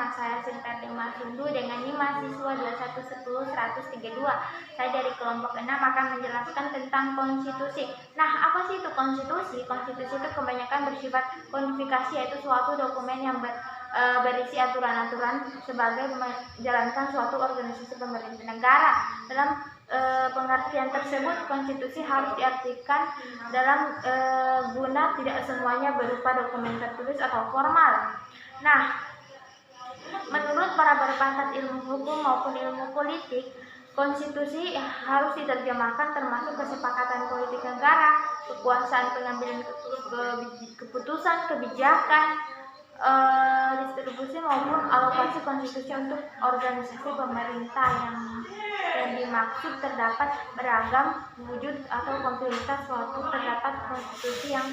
Nama saya Sinta Dema Sundu dengan NIM mahasiswa 2110-132. Saya dari kelompok 6 akan menjelaskan tentang konstitusi. Nah, apa sih itu konstitusi? Konstitusi itu kebanyakan bersifat kodifikasi, yaitu suatu dokumen yang berisi aturan-aturan sebagai menjalankan suatu organisasi pemerintah negara. Dalam pengertian tersebut, konstitusi harus diartikan dalam guna tidak semuanya berupa dokumen tertulis atau formal. Nah, menurut para berpangkat ilmu hukum maupun ilmu politik, konstitusi harus diterjemahkan termasuk kesepakatan politik negara, kekuasaan pengambilan keputusan, kebijakan, distribusi maupun alokasi konstitusi untuk organisasi pemerintah yang dimaksud terdapat beragam wujud atau kompleksitas suatu terdapat konstitusi yang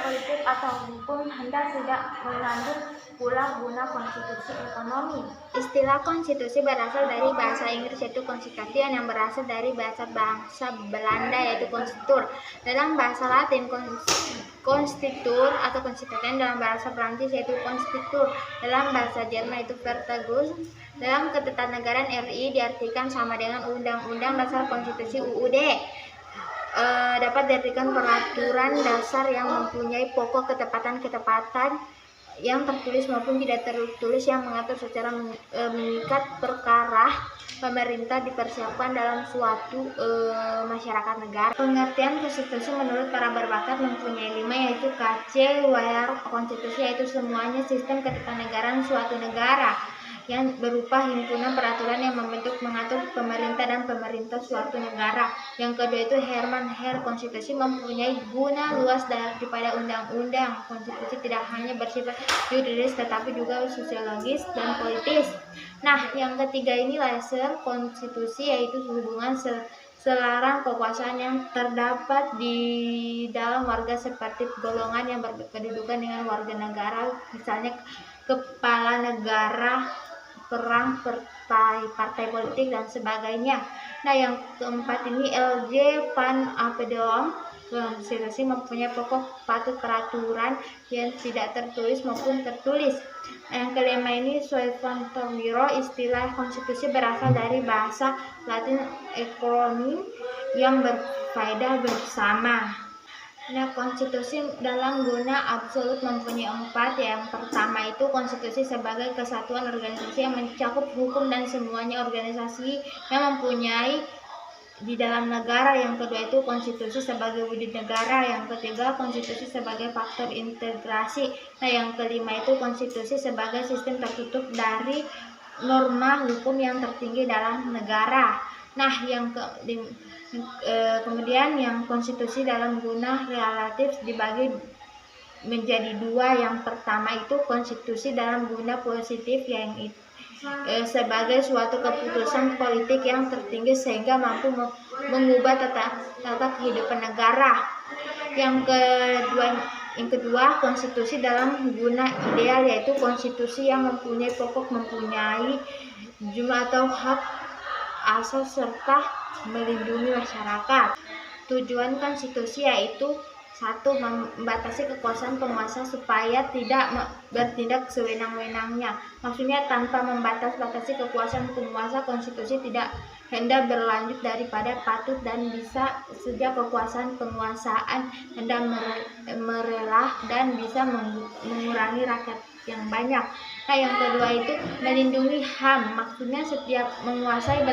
politik atau hukum hendak tidak mengandung pula guna konstitusi ekonomi. Istilah konstitusi berasal dari bahasa Inggris yaitu constitution yang berasal dari bahasa Belanda yaitu konstitur. Dalam bahasa Latin konstitur atau konstituen, dalam bahasa Prancis yaitu konstitur, dalam bahasa Jerman itu Verfassung. Dalam Ketatanegaraan RI diartikan sama dengan Undang-Undang Dasar Konstitusi UUD. Dapat diartikan peraturan dasar yang mempunyai pokok ketepatan yang tertulis maupun tidak tertulis yang mengatur secara mengikat perkara pemerintah dipersiapkan dalam suatu masyarakat negara. Pengertian konstitusi menurut para berbakat mempunyai 5, yaitu KC, where konstitusi yaitu semuanya sistem ketatanegaraan suatu negara yang berupa himpunan peraturan yang mengatur pemerintah dan pemerintah suatu negara. Yang kedua itu Herman Her, konstitusi mempunyai guna luas daripada undang-undang. Konstitusi tidak hanya bersifat yuridis tetapi juga sosiologis dan politis. Nah, yang ketiga ini laser konstitusi yaitu hubungan selarang kekuasaan yang terdapat di dalam warga seperti golongan yang berkedudukan dengan warga negara, misalnya kepala negara, perang, partai politik dan sebagainya. Nah, yang keempat ini LJ Van Apeldoorn, konstitusi mempunyai pokok patut peraturan yang tidak tertulis maupun tertulis. Yang kelima ini Soevantorwiro, istilah konstitusi berasal dari bahasa Latin ekonomi yang berfaedah bersama. Nah, konstitusi dalam guna absolut mempunyai 4. Yang pertama itu konstitusi sebagai kesatuan organisasi yang mencakup hukum dan semuanya organisasi yang mempunyai di dalam negara. Yang kedua itu konstitusi sebagai wujud negara. Yang ketiga konstitusi sebagai faktor integrasi. Nah, yang kelima itu konstitusi sebagai sistem tertutup dari norma hukum yang tertinggi dalam negara. Nah, kemudian yang konstitusi dalam guna relatif dibagi menjadi 2. Yang pertama itu konstitusi dalam guna positif yang sebagai suatu keputusan politik yang tertinggi sehingga mampu mengubah tata kehidupan negara. Yang kedua konstitusi dalam guna ideal yaitu konstitusi yang mempunyai pokok, mempunyai jumlah atau hak asas serta melindungi masyarakat. Tujuan konstitusi yaitu 1. Membatasi kekuasaan penguasa supaya tidak bertindak sewenang-wenangnya. Maksudnya tanpa membatasi kekuasaan penguasa, konstitusi tidak hendak berlanjut daripada patut dan bisa sejak kekuasaan penguasaan hendak merelah dan bisa mengurangi rakyat yang banyak. Nah, yang kedua itu melindungi HAM, maksudnya setiap menguasai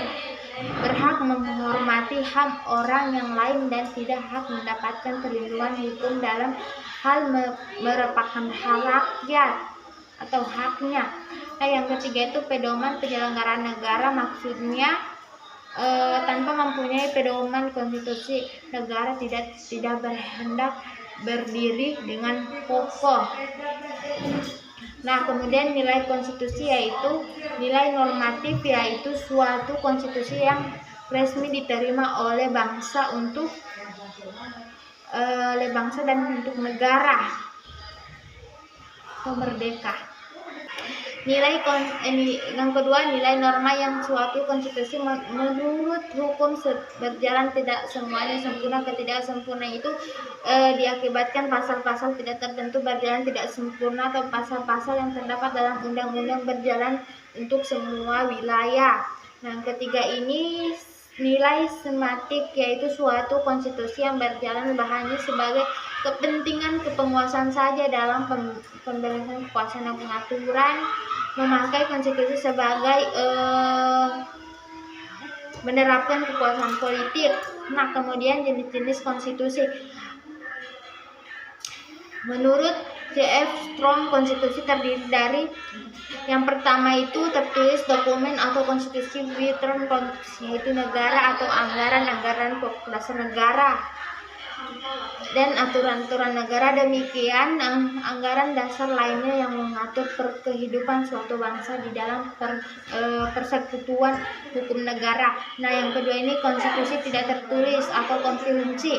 berhak menghormati HAM orang yang lain dan tidak hak mendapatkan perlindungan hukum dalam hal merupakan hak rakyat atau haknya. Nah, yang ketiga itu pedoman penyelenggaraan negara, maksudnya tanpa mempunyai pedoman konstitusi negara tidak berhendak berdiri dengan kokoh. Nah, kemudian nilai konstitusi yaitu nilai normatif, yaitu suatu konstitusi yang resmi diterima oleh bangsa dan untuk negara atau merdeka. Yang kedua, nilai norma yang suatu konstitusi menurut hukum berjalan tidak semuanya sempurna. Ketidaksempurnaan itu diakibatkan pasal-pasal tidak tertentu berjalan tidak sempurna atau pasal-pasal yang terdapat dalam undang-undang berjalan untuk semua wilayah. Yang ketiga ini nilai sematik, yaitu suatu konstitusi yang berjalan hanya sebagai kepentingan kepenguasaan saja dalam pemberantasan kekuasaan dan pengaturan, memakai konstitusi sebagai menerapkan kekuasaan politik. Nah, kemudian jenis-jenis konstitusi. Menurut C.F. Strong, konstitusi terdiri dari yang pertama itu tertulis dokumen atau konstitusi written constitution, yaitu negara atau anggaran populasi negara dan aturan-aturan negara. Demikian anggaran dasar lainnya yang mengatur kehidupan suatu bangsa di dalam persekutuan hukum negara. Nah, yang kedua ini konstitusi tidak tertulis atau konstitusi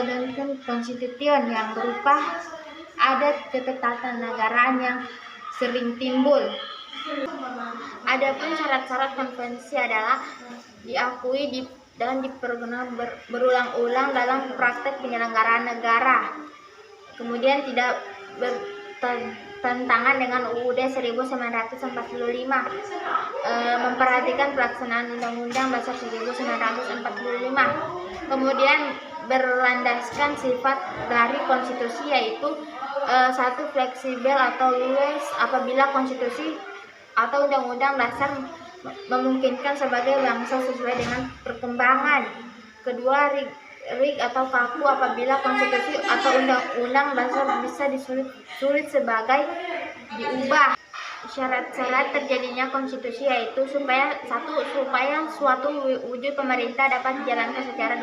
dan konstitution yang berupa adat ketatanegaraan yang sering timbul. Adapun syarat-syarat konvensi adalah diakui dan dipergunakan berulang-ulang dalam praktek penyelenggaraan negara. Kemudian tidak bertentangan dengan UUD 1945, memperhatikan pelaksanaan Undang-Undang Dasar 1945. Kemudian berlandaskan sifat dari konstitusi, yaitu satu, fleksibel atau luas apabila konstitusi atau undang-undang dasar memungkinkan sebagai bangsa sesuai dengan perkembangan. Kedua, rig atau kaku apabila konstitusi atau undang-undang dasar bisa sulit sebagai diubah. Syarat-syarat terjadinya konstitusi yaitu supaya suatu wujud pemerintah dapat dijalankan secara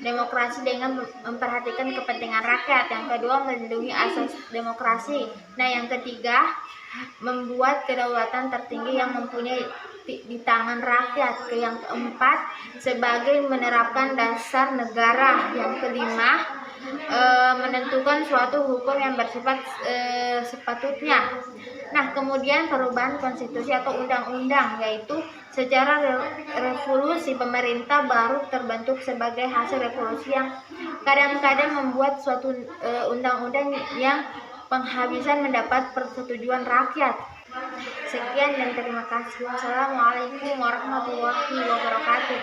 demokrasi dengan memperhatikan kepentingan rakyat. Yang kedua, melindungi asas demokrasi. Nah, yang ketiga, membuat kedaulatan tertinggi yang mempunyai di tangan rakyat. Yang keempat, sebagai menerapkan dasar negara. Yang kelima, menentukan suatu hukum yang bersifat sepatutnya. Nah, kemudian perubahan konstitusi atau undang-undang, yaitu secara revolusi pemerintah baru terbentuk sebagai hasil revolusi yang kadang-kadang membuat suatu undang-undang yang penghabisan mendapat persetujuan rakyat. Sekian dan terima kasih. Wassalamualaikum warahmatullahi wabarakatuh.